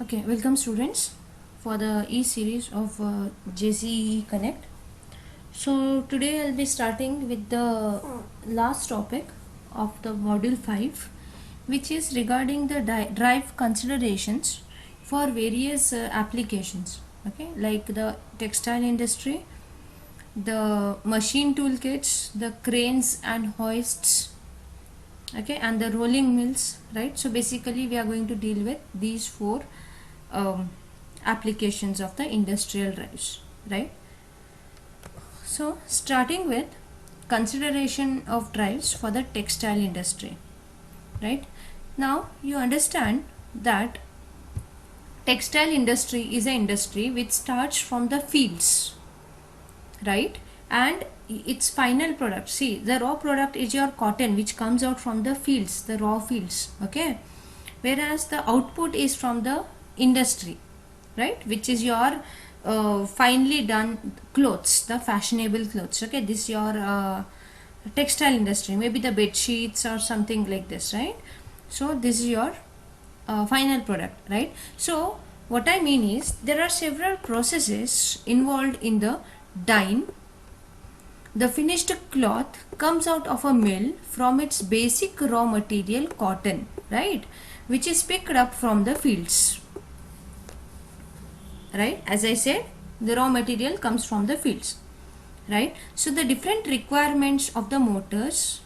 Okay, welcome students for the E-series of JCE Connect. So today I'll be starting with the last topic of the module 5, which is regarding the drive considerations for various applications, okay, like the textile industry, the machine toolkits, the cranes and hoists, okay, and the rolling mills, right? So basically we are going to deal with these four applications of the industrial drives, right? So starting with consideration of drives for the textile industry, right? Now you understand that textile industry is an industry which starts from the fields, right? And its final product, see, the raw product is your cotton which comes out from the fields, the raw fields, okay, whereas the output is from the industry, right, which is your finely done clothes, the fashionable clothes, okay. This your textile industry, maybe the bed sheets or something like this, right? So this is your final product, right? So what I mean is there are several processes involved in the dyeing. The finished cloth comes out of a mill from its basic raw material cotton, right, which is picked up from the fields, right? As I said, the raw material comes from the fields, right? So the different requirements of the motors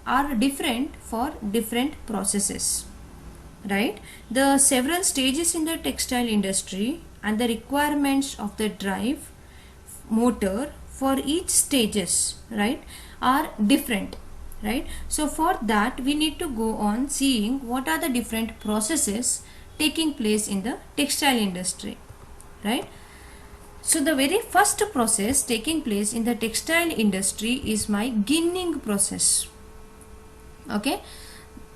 are different for different processes, right? The several stages in the textile industry and the requirements of the drive motor for each stages, right, are different, right? So for that we need to go on seeing what are the different processes taking place in the textile industry, right? So the very first process taking place in the textile industry is my ginning process, okay.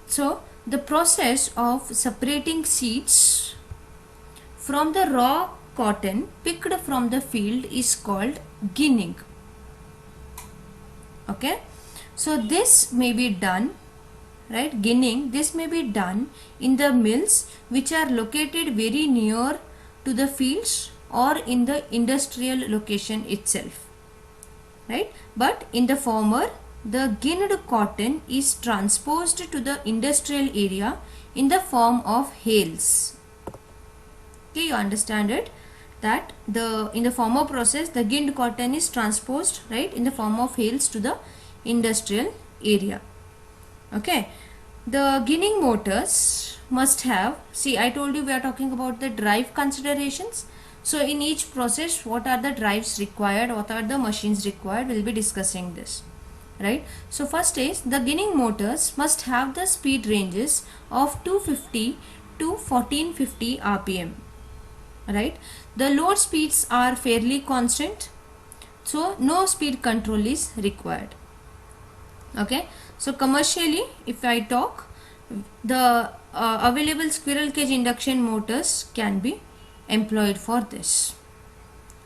So the process of separating seeds from the raw cotton picked from the field is called ginning, okay. So this may be done, right, ginning, this may be done in the mills which are located very near to the fields or in the industrial location itself, right? But in the former, the ginned cotton is transposed to the industrial area in the form of hales, okay. You understand it, that in the former process the ginned cotton is transposed, right, in the form of hales to the industrial area, okay. The ginning motors must have, see, I told you we are talking about the drive considerations. So in each process what are the drives required, what are the machines required, we'll be discussing this, right? So first is the ginning motors must have the speed ranges of 250 to 1450 rpm, right? The load speeds are fairly constant, so no speed control is required, okay. So commercially if I talk, the available squirrel cage induction motors can be employed for this,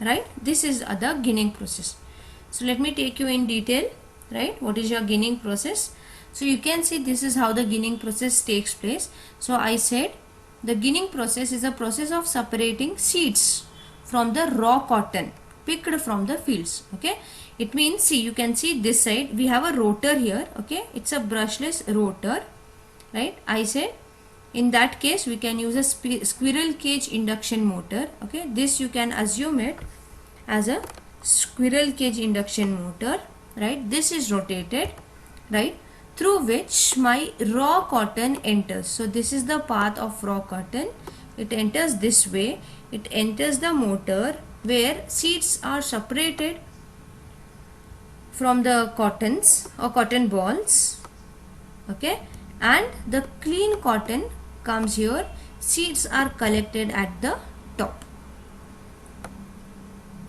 right? This is the ginning process. So let me take you in detail, right, what is your ginning process. So you can see this is how the ginning process takes place. So I said the ginning process is a process of separating seeds from the raw cotton picked from the fields, okay. It means, see, you can see this side we have a rotor here, okay, it's a brushless rotor, right? I said in that case we can use a squirrel cage induction motor, okay. This you can assume it as a squirrel cage induction motor, right? This is rotated, right, through which my raw cotton enters. So this is the path of raw cotton, it enters this way, it enters the motor where seeds are separated from the cottons or cotton balls, okay, and the clean cotton comes here, seeds are collected at the top,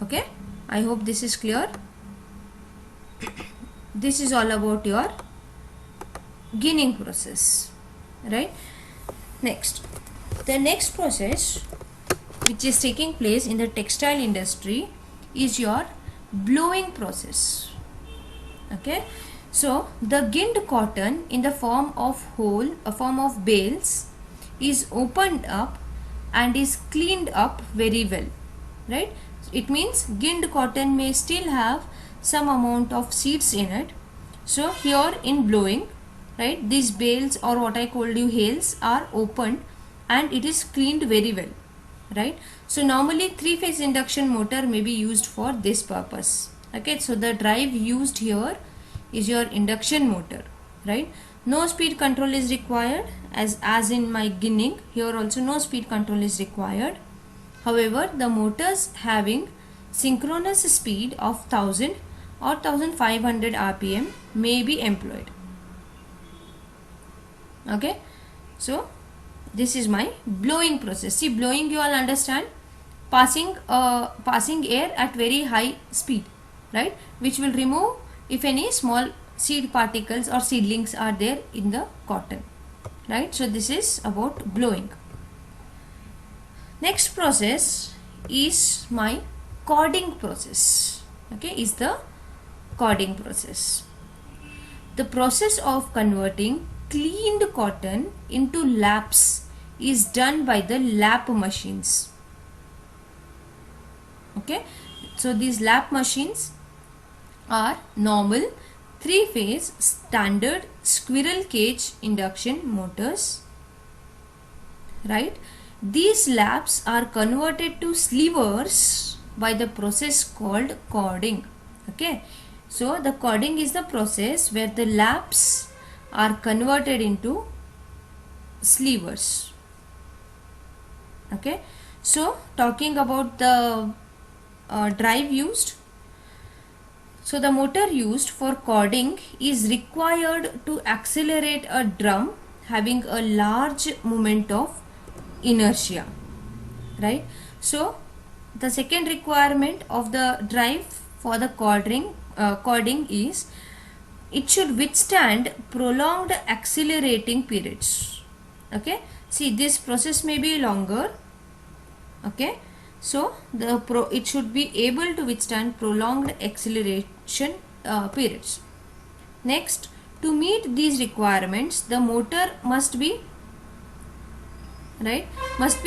okay. I hope this is clear. This is all about your ginning process, right? Next, the next process which is taking place in the textile industry is your blowing process, okay. So the ginned cotton in the form of whole, a form of bales, is opened up and is cleaned up very well, right? It means ginned cotton may still have some amount of seeds in it. So here in blowing, right, these bales or what I called you hails are opened and it is cleaned very well, right? So normally three-phase induction motor may be used for this purpose. Okay, so the drive used here is your induction motor, right? No speed control is required, as in my ginning. Here also no speed control is required. However, the motors having synchronous speed of 1000 or 1500 rpm may be employed. Okay, so this is my blowing process. See, blowing you all understand, passing air at very high speed, right, which will remove if any small seed particles or seedlings are there in the cotton, right? So this is about blowing. Next process is my cording process. Okay, is the cording process. The process of converting cleaned cotton into laps is done by the lap machines. Okay, so these lap machines are normal three-phase standard squirrel cage induction motors, right? These laps are converted to slivers by the process called cording. Okay, so the cording is the process where the laps are converted into slivers. Okay, so talking about the drive used, so the motor used for cording is required to accelerate a drum having a large moment of inertia, right? So the second requirement of the drive for the cording is it should withstand prolonged accelerating periods. Okay, see, this process may be longer. Okay, so it should be able to withstand prolonged acceleration periods. Next, to meet these requirements, the motor must be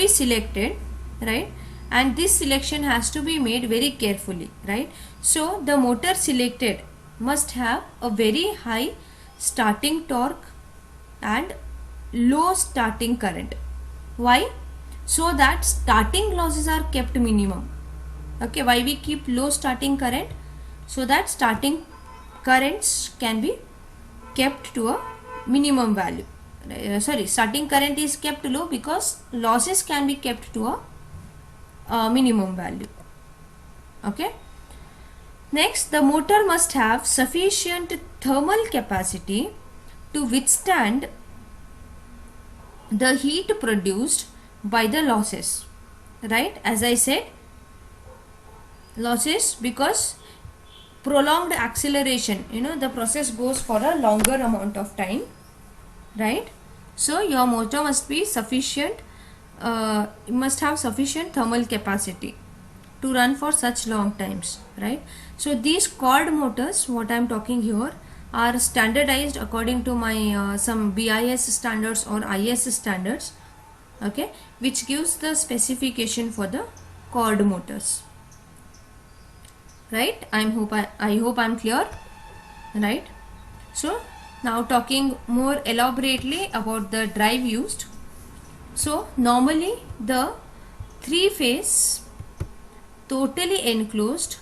selected, right, and this selection has to be made very carefully, right? So the motor selected must have a very high starting torque and low starting current. Why? So that starting losses are kept minimum. Okay, why we keep low starting current? So that starting currents can be kept to a minimum value. Starting current is kept low because losses can be kept to a minimum value. Okay. Next, the motor must have sufficient thermal capacity to withstand the heat produced by the losses, right? As I said, losses because prolonged acceleration, the process goes for a longer amount of time, right? So your motor must be sufficient, must have sufficient thermal capacity to run for such long times, right? So these cord motors, what I am talking here, are standardized according to my some BIS standards or IS standards, okay, which gives the specification for the cord motors, right? I hope I'm clear, right? So now talking more elaborately about the drive used. So normally the three-phase totally enclosed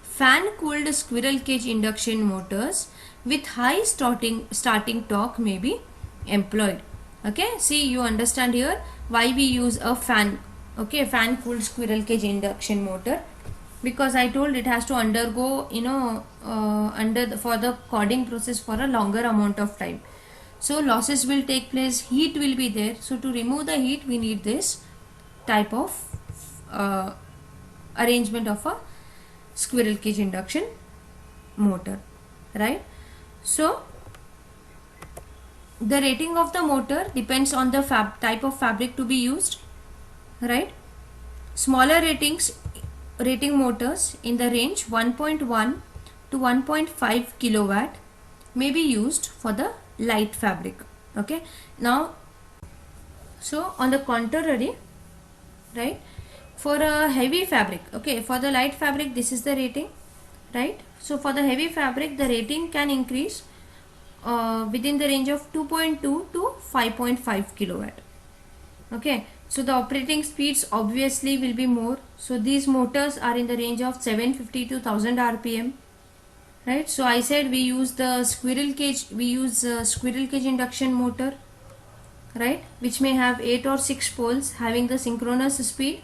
fan cooled squirrel cage induction motors with high starting torque may be employed. Okay, see, you understand here why we use a fan. Okay, fan cooled squirrel cage induction motor, because I told it has to undergo for the cording process for a longer amount of time. So losses will take place, heat will be there. So to remove the heat, we need this type of arrangement of a squirrel cage induction motor, right? So the rating of the motor depends on the type of fabric to be used, right? Smaller rating motors in the range 1.1 to 1.5 kilowatt may be used for the light fabric. Okay, now, so on the contrary, right? For a heavy fabric, okay, for the light fabric this is the rating, right? So for the heavy fabric the rating can increase within the range of 2.2 to 5.5 kilowatt. Okay, so the operating speeds obviously will be more. So these motors are in the range of 750 to 1000 rpm, right? So I said we use the squirrel cage, squirrel cage induction motor, right, which may have 8 or 6 poles having the synchronous speed,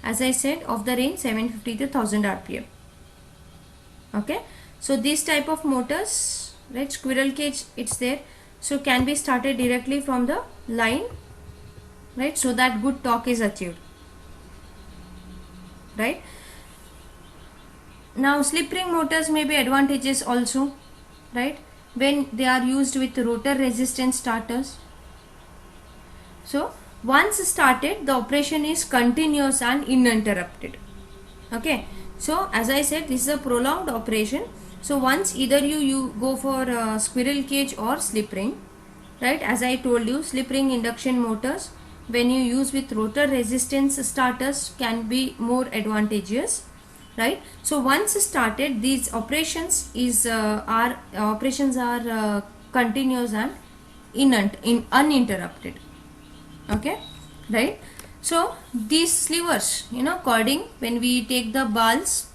as I said, of the range 750 to 1000 rpm. Okay, so this type of motors, right, squirrel cage, it's there, so can be started directly from the line, right, so that good torque is achieved, right? Now slip ring motors may be advantageous also, right, when they are used with rotor resistance starters. So once started the operation is continuous and uninterrupted. Okay, so as I said, this is a prolonged operation. So once either you go for squirrel cage or slip ring, right, as I told you, slip ring induction motors when you use with rotor resistance starters can be more advantageous, right? So once started, these operations are continuous and uninterrupted. Okay, right? So these slivers, cording, when we take the balls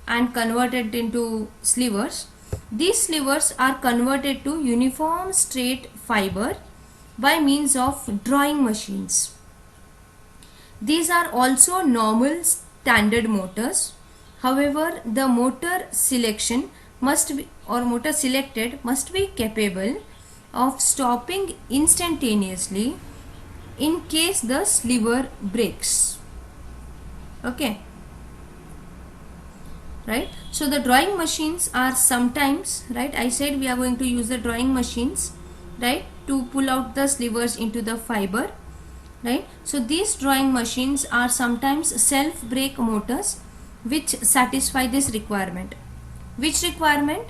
and convert it into slivers, these slivers are converted to uniform straight fiber by means of drawing machines. These are also normal standard motors. However, the motor selection must be, or motor selected must be capable of stopping instantaneously in case the sliver breaks. Okay, right? So the drawing machines are sometimes, right, I said we are going to use the drawing machines, right, to pull out the slivers into the fiber, right? So these drawing machines are sometimes self brake motors which satisfy this requirement. Which requirement?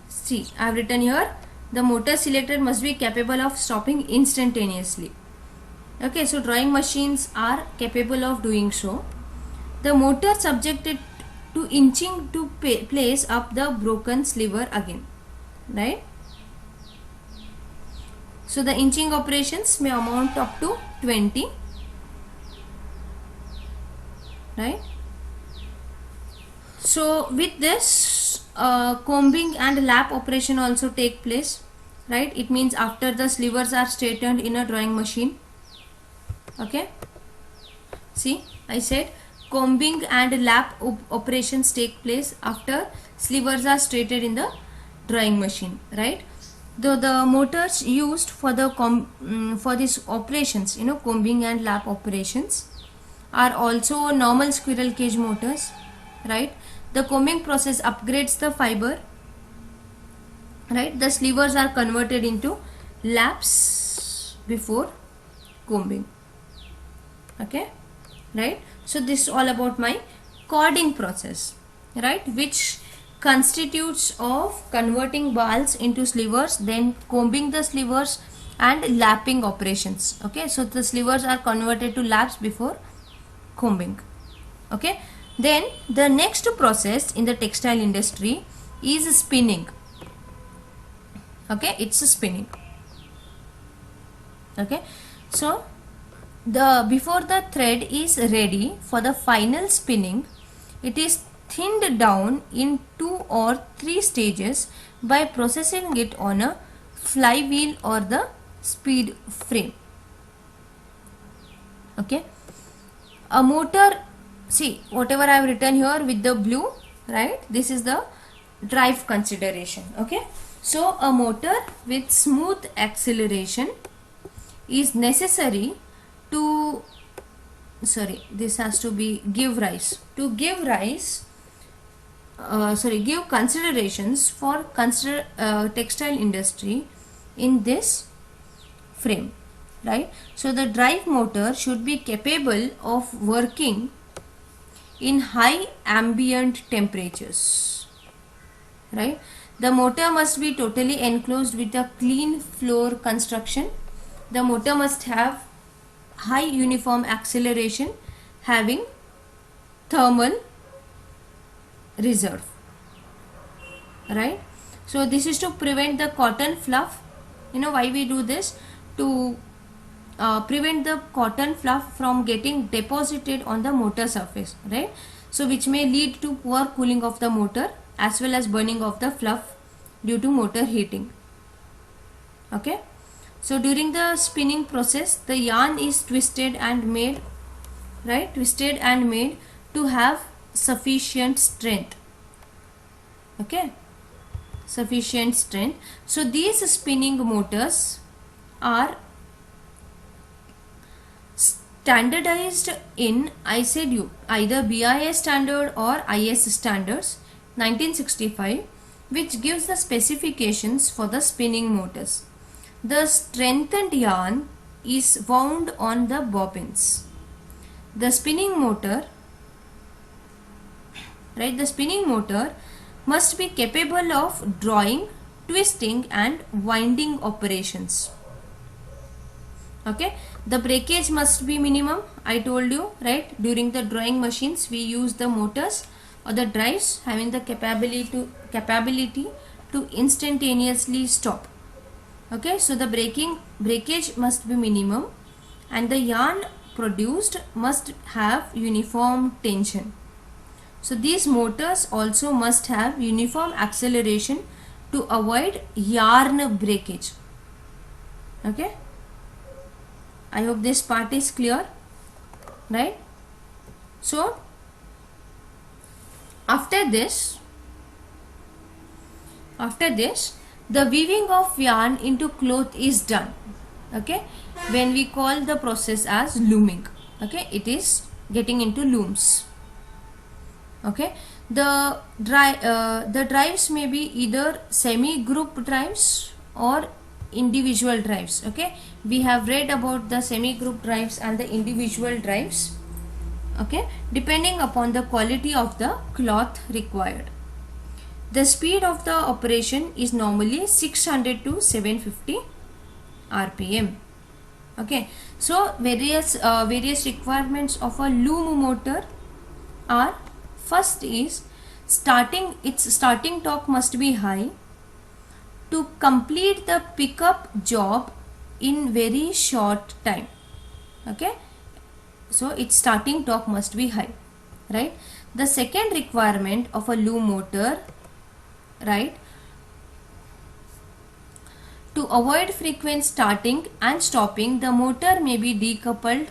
See, I have written here, the motor selector must be capable of stopping instantaneously. Okay, so drawing machines are capable of doing so. The motor subjected to inching to place up the broken sliver again, right? So the inching operations may amount up to 20, right? So with this combing and lap operation also take place, right? It means after the slivers are straightened in a drawing machine. Okay, see, I said combing and lap operations take place after slivers are straightened in the drawing machine, right? The motors used for the for these operations, combing and lap operations, are also normal squirrel cage motors, right? The combing process upgrades the fiber, right? The slivers are converted into laps before combing. Okay, right? So this is all about my cording process, right, which constitutes of converting balls into slivers, then combing the slivers and lapping operations. Okay, so the slivers are converted to laps before combing. Okay, then the next process in the textile industry is spinning. Okay, it's spinning. Okay, so before the thread is ready for the final spinning, it is thinned down in 2 or 3 stages by processing it on a flywheel or the speed frame. Okay, a motor, see whatever I have written here with the blue, right, this is the drive consideration. Okay, so a motor with smooth acceleration is necessary to, this has to be give considerations for textile industry in this frame, right? So the drive motor should be capable of working in high ambient temperatures, right? The motor must be totally enclosed with a clean floor construction. The motor must have high uniform acceleration having thermal reserve, right? So this is to prevent the cotton fluff. You know why we do this? To prevent the cotton fluff from getting deposited on the motor surface, right? So which may lead to poor cooling of the motor as well as burning of the fluff due to motor heating. Okay, so during the spinning process the yarn is twisted and made, right, twisted and made to have sufficient strength. Okay, sufficient strength. So these spinning motors are standardized in, I said you, either BIS standard or IS standards 1965, which gives the specifications for the spinning motors. The strengthened yarn is wound on the bobbins. The spinning motor, right, the spinning motor must be capable of drawing, twisting and winding operations. Okay, the breakage must be minimum. I told you, right, during the drawing machines we use the motors or the drives having the capability to instantaneously stop. Okay, so the breakage must be minimum and the yarn produced must have uniform tension. So these motors also must have uniform acceleration to avoid yarn breakage. Okay, I hope this part is clear, right? So after this the weaving of yarn into cloth is done. Okay, when we call the process as looming. Okay, it is getting into looms. Okay, the drives may be either semi group drives or individual drives. Okay, we have read about the semi group drives and the individual drives. Okay, depending upon the quality of the cloth required. The speed of the operation is normally 600 to 750 RPM. Okay, so various requirements of a loom motor are: first is its starting torque must be high to complete the pickup job in very short time. Okay, so its starting torque must be high, right? The second requirement of a loom motor, right, to avoid frequent starting and stopping, the motor may be decoupled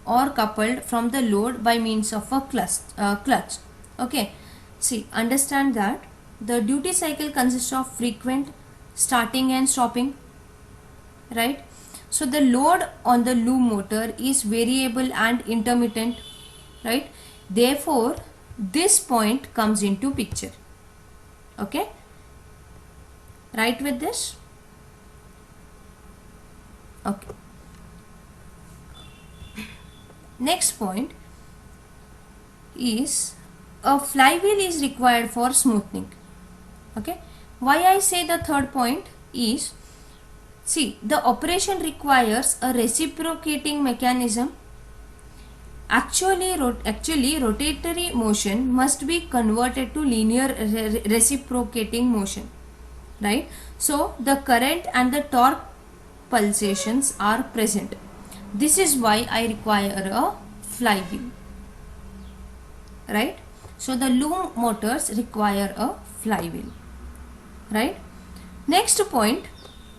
or coupled from the load by means of a clutch. Okay, see, understand that the duty cycle consists of frequent starting and stopping, right? So the load on the loom motor is variable and intermittent, right? Therefore this point comes into picture. Okay, right with this? Okay, next point is a flywheel is required for smoothing. Okay, why I say the third point is, see, the operation requires a reciprocating mechanism. Actually rotatory motion must be converted to linear reciprocating motion, right? So the current and the torque pulsations are present. This is why I require a flywheel, right? So the loom motors require a flywheel, right? Next point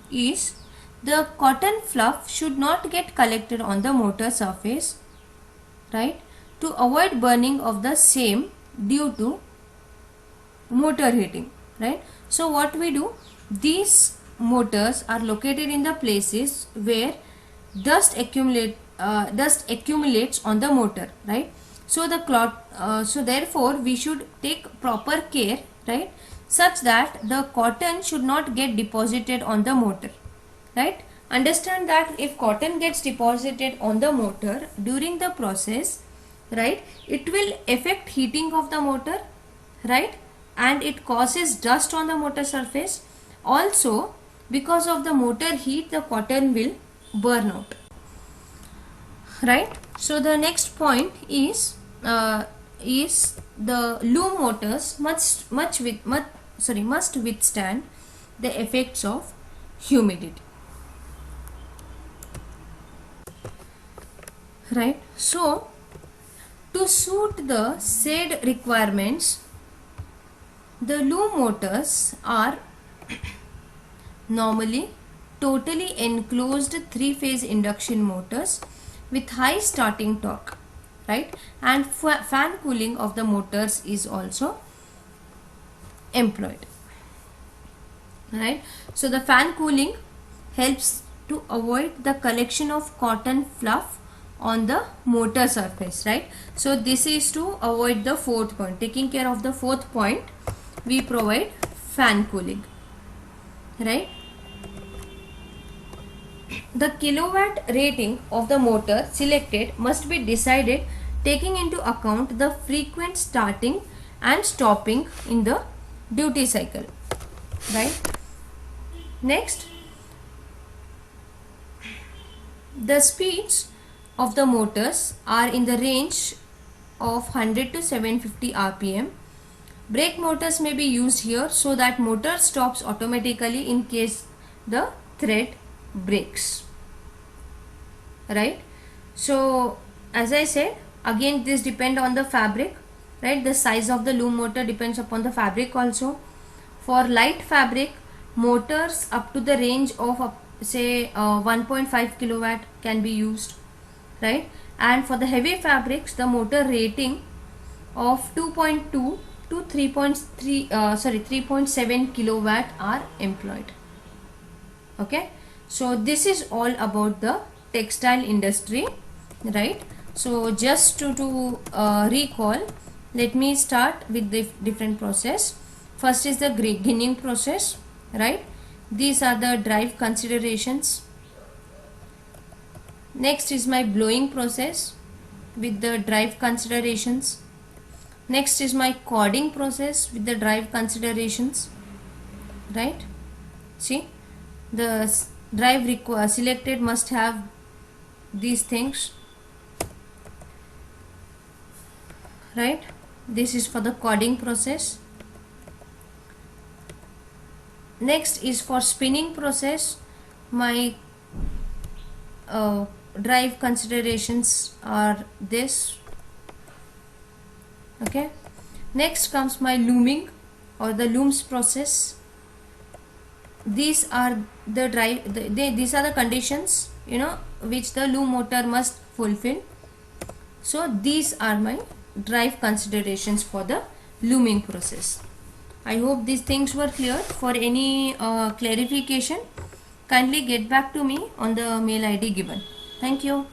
is the cotton fluff should not get collected on the motor surface, right, to avoid burning of the same due to motor heating, right? So what we do, these motors are located in the places where dust accumulates on the motor, right? So the so therefore we should take proper care, right, such that the cotton should not get deposited on the motor, right? Understand that if cotton gets deposited on the motor during the process, right, it will affect heating of the motor, right, and it causes dust on the motor surface. Also, because of the motor heat, the cotton will burn out. right? So the next point is the loom motors must withstand the effects of humidity, right? So to suit the said requirements, the loom motors are normally totally enclosed three-phase induction motors with high starting torque, right? And fan cooling of the motors is also employed, right? So the fan cooling helps to avoid the collection of cotton fluff on the motor surface, right? So this is to avoid the fourth point. Taking care of the fourth point, we provide fan cooling, right? The kilowatt rating of the motor selected must be decided taking into account the frequent starting and stopping in the duty cycle, right? Next, the speeds of the motors are in the range of 100 to 750 rpm. Brake motors may be used here so that motor stops automatically in case the thread breaks, right? So as I said, again this depend on the fabric, right? The size of the loom motor depends upon the fabric also. For light fabric, motors up to the range of say 1.5 kilowatt can be used, right? And for the heavy fabrics, the motor rating of 2.2 to 3.7 kilowatt are employed. Okay, so this is all about the textile industry, right? So just to recall, let me start with the different process. First is the ginning process, right? These are the drive considerations. Next is my blowing process with the drive considerations. Next is my cording process with the drive considerations, right? See, the drive selected must have these things, right? This is for the cording process. Next is for spinning process. My drive considerations are this. Okay, next comes my looming or the looms process. These are the these are the conditions, you know, which the loom motor must fulfill. So these are my drive considerations for the looming process. I hope these things were clear. For any clarification, kindly get back to me on the mail ID given. Thank you.